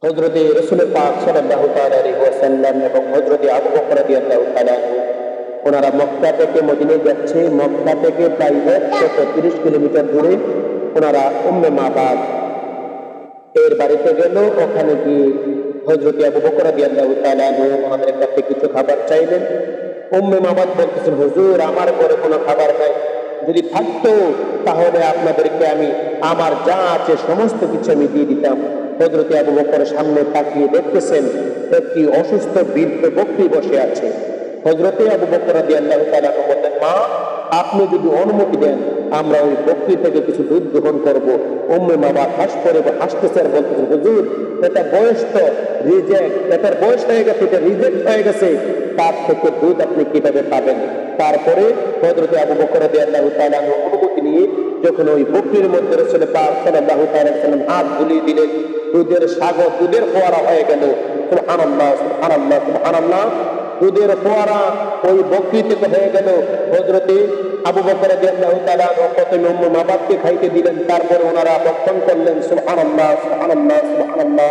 হযরতে রাসূল পাক সাল্লাল্লাহু তাআলা আলাইহি ওয়াসাল্লাম এবং হযরতে আবু বকর রাদিয়াল্লাহু তাআলা আনহু ওনারা মক্কা থেকে মদিনায় যাচ্ছে। মক্কা থেকে প্রায় 130 কিলোমিটার দূরে ওনারা উম্মে মাবাদ এর বাড়িতে গেল। ওখানে গিয়ে হযরতে আবু বকর রাদিয়াল্লাহু তাআলা আনহু ওনাদের কাছে কিছু খাবার চাইলেন। উম্মে মাবাদ বলতেছেন, হুজুর আমার ঘরে কোনো খাবার নাই, যদি থাকতো তাহলে আপনাদেরকে আমি আমার যা আছে সমস্ত কিছু আমি দিয়ে দিতাম। হযরতে আবু বকরের সামনে তাকিয়ে দেখতেছেন একটি অসুস্থ বৃদ্ধ বকরি বসে আছে। হযরতে আবু বকর রাদিয়াল্লাহু তাআলা বললেন, মা আপনি যদি অনুমতি দেন আমরা ওই বকরি থেকে কিছু দুধ গ্রহণ করব। উম্মে মাবাদ হাসতেছে আর বলতেছেন, হুজুর এটা বয়স তো রিজেক্ট, এটার বয়স হয়ে গেছে, এটা রিজেক্ট হয়ে গেছে, তার থেকে দুধ আপনি কিভাবে পাবেন? তারপরে হযরতে আবু বকর রাদিয়াল্লাহু তাআলা অনুমতি নিয়ে যখন ওই বকরির মধ্যে রাসূল পাক সাল্লাল্লাহু তাআলা সাল্লাম হাত বুলিয়ে দিলেন, দুধের সাগর, দুধের ফোয়ারা হয়ে গেল। সুবহানাল্লাহ সুবহানাল্লাহ সুবহানাল্লাহ। দুধের ফোয়ারা ওই বকরি থেকে হয়ে গেল। হযরতে আবু বকর রাদিয়াল্লাহু তাআলা প্রথমে উম্মে মাবাদকে খাইতে দিলেন, তারপরে ওনারা ভক্ষণ করলেন। সুবহানাল্লাহ সুবহানাল্লাহ সুবহানাল্লাহ।